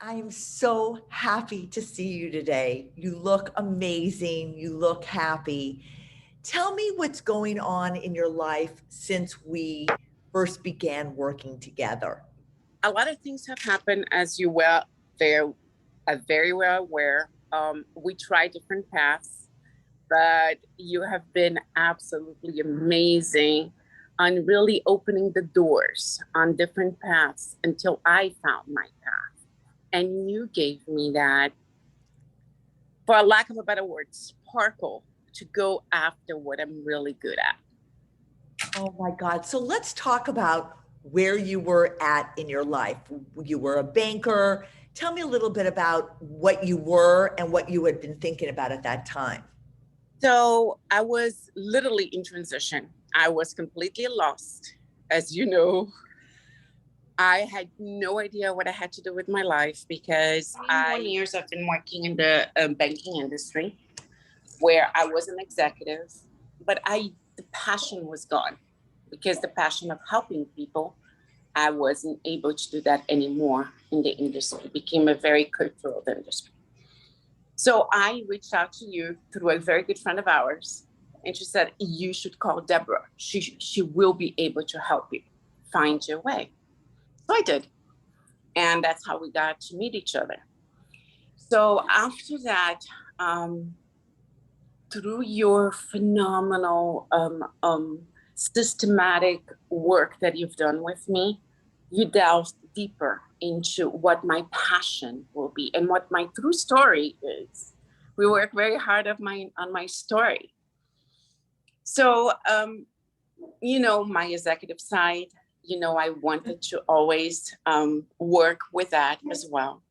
I'm so happy to see you today. You look amazing. You look happy. Tell me what's going on in your life since we first began working together. A lot of things have happened, as you very, very well aware. We tried different paths, but you have been absolutely amazing on really opening the doors on different paths until I found my path. And you gave me that, for a lack of a better word, sparkle to go after what I'm really good at. Oh my God. So let's talk about where you were at in your life. You were a banker. Tell me a little bit about what you were and what you had been thinking about at that time. So I was literally in transition. I was completely lost, as you know. I had no idea what I had to do with my life because 21 years I've been working in the banking industry where I was an executive, but the passion was gone because the passion of helping people, I wasn't able to do that anymore in the industry. It became a very cutthroat industry. So I reached out to you through a very good friend of ours, and she said, you should call Deborah. She will be able to help you find your way. So I did. And that's how we got to meet each other. So after that, through your phenomenal systematic work that you've done with me, you delved deeper into what my passion will be and what my true story is. We work very hard on my story. So, my executive side, I wanted to always work with that as well.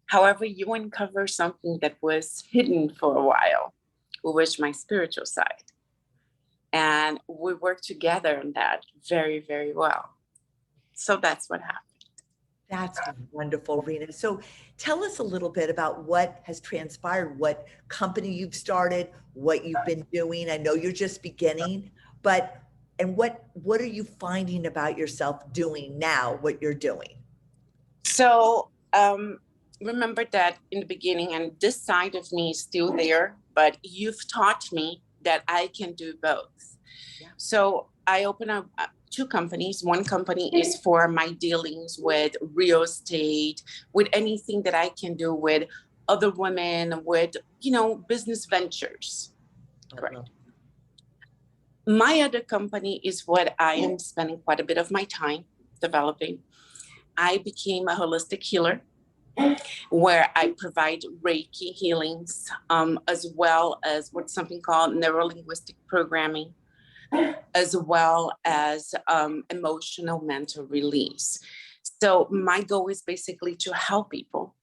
However, you uncover something that was hidden for a while, which was my spiritual side. And we worked together on that very, very well. So that's what happened. That's wonderful, Rena. So tell us a little bit about what has transpired, what company you've started, what you've been doing. I know you're just beginning, but and what are you finding about yourself doing now, what you're doing? So remember that in the beginning, and this side of me is still there, but you've taught me that I can do both. Yeah. So I opened up two companies. One company is for my dealings with real estate, with anything that I can do with other women, with, business ventures. Correct. My other company is what I am spending quite a bit of my time developing. I became a holistic healer where I provide Reiki healings, as well as what's something called neuro-linguistic programming, as well as emotional mental release. So my goal is basically to help people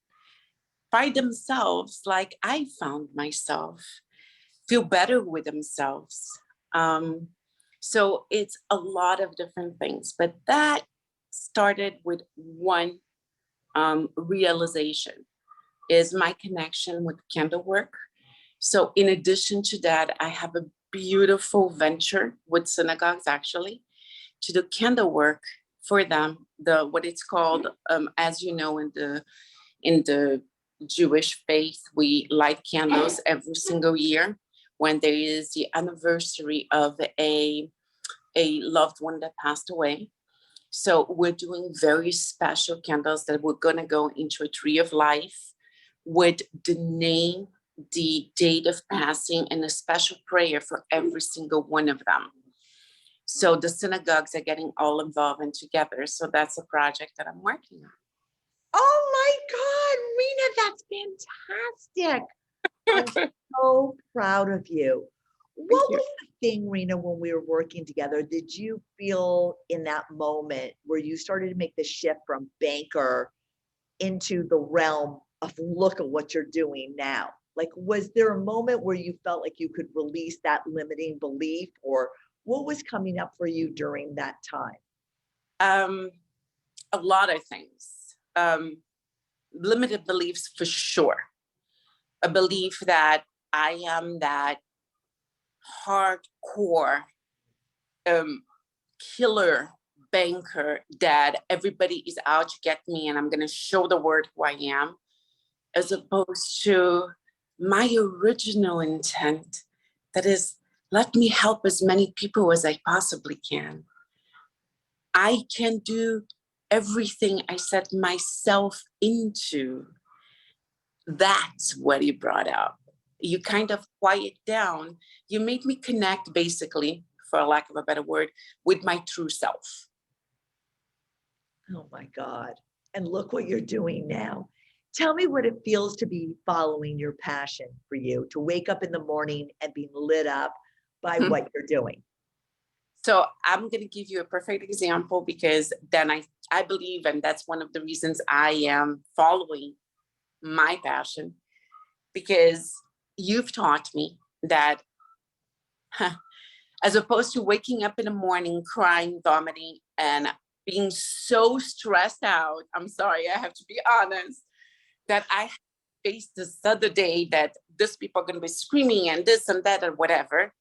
find themselves like I found myself, feel better with themselves. So it's a lot of different things, but that started with one realization is my connection with candle work. So in addition to that, I have a beautiful venture with synagogues actually to do candle work for them. What it's called, as you know, in the Jewish faith, we light candles every single year when there is the anniversary of a loved one that passed away. So we're doing very special candles that we're going to go into a tree of life with the name, the date of passing, and a special prayer for every single one of them. So the synagogues are getting all involved and together. So that's a project that I'm working on. Oh my God, Rena, that's fantastic. I'm so proud of you. What was the thing, Rena, when we were working together? Did you feel in that moment where you started to make the shift from banker into the realm of look at what you're doing now? Like, was there a moment where you felt like you could release that limiting belief, or what was coming up for you during that time? A lot of things. Limited beliefs for sure. A belief that I am that hardcore killer banker that everybody is out to get me and I'm going to show the world who I am, as opposed to my original intent, that is, let me help as many people as I possibly can. I can do everything I set myself into. That's what you brought up. You kind of quiet down. You made me connect, basically, for lack of a better word, with my true self. Oh my God. And look what you're doing now. Tell me what it feels to be following your passion for you, to wake up in the morning and be lit up by what you're doing. So I'm going to give you a perfect example, because then I believe, and that's one of the reasons I am following my passion, because you've taught me that as opposed to waking up in the morning, crying, vomiting, and being so stressed out, I'm sorry, I have to be honest, that I faced this other day that these people are going to be screaming and this and that and whatever.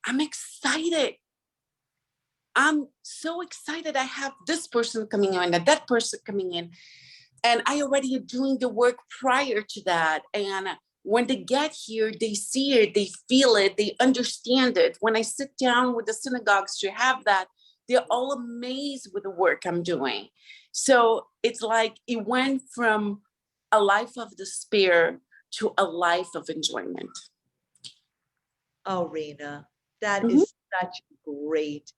I'm excited. I'm so excited. I have this person coming in and that person coming in. And I already am doing the work prior to that. And when they get here, they see it, they feel it, they understand it. When I sit down with the synagogues to have that, they're all amazed with the work I'm doing. So it's like it went from a life of despair to a life of enjoyment. Oh, Rina, that is such great.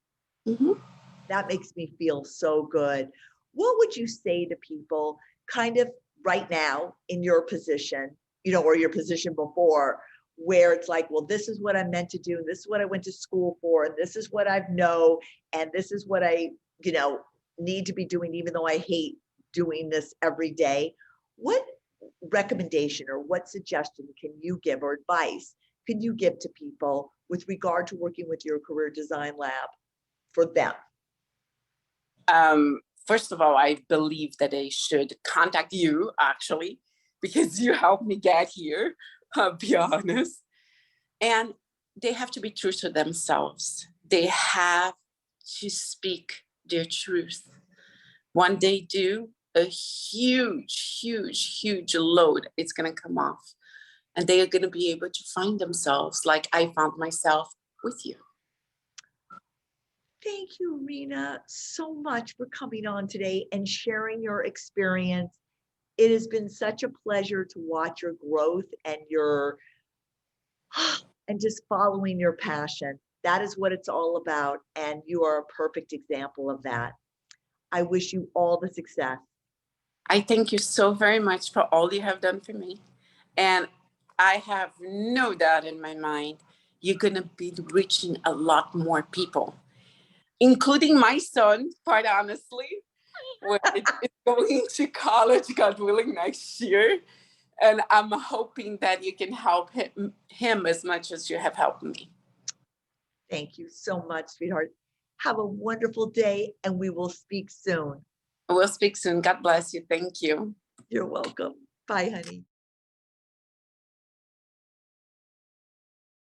That makes me feel so good. What would you say to people kind of right now in your position, or your position before, where it's like, well, this is what I'm meant to do, and this is what I went to school for, and this is what I know, and this is what I, need to be doing, even though I hate doing this every day. What recommendation or what suggestion can you give, or advice can you give to people with regard to working with your career design lab for them? First of all, I believe that they should contact you, actually, because you helped me get here, I'll be honest. And they have to be true to themselves. They have to speak their truth. When they do, a huge, huge, huge load is going to come off. And they are going to be able to find themselves like I found myself with you. Thank you, Rina, so much for coming on today and sharing your experience. It has been such a pleasure to watch your growth and and just following your passion. That is what it's all about. And you are a perfect example of that. I wish you all the success. I thank you so very much for all you have done for me. And I have no doubt in my mind, you're going to be reaching a lot more people, including my son, quite honestly, when it's going to college, God willing, next year. And I'm hoping that you can help him as much as you have helped me. Thank you so much, sweetheart. Have a wonderful day, and we will speak soon. We'll speak soon. God bless you. Thank you. You're welcome. Bye, honey.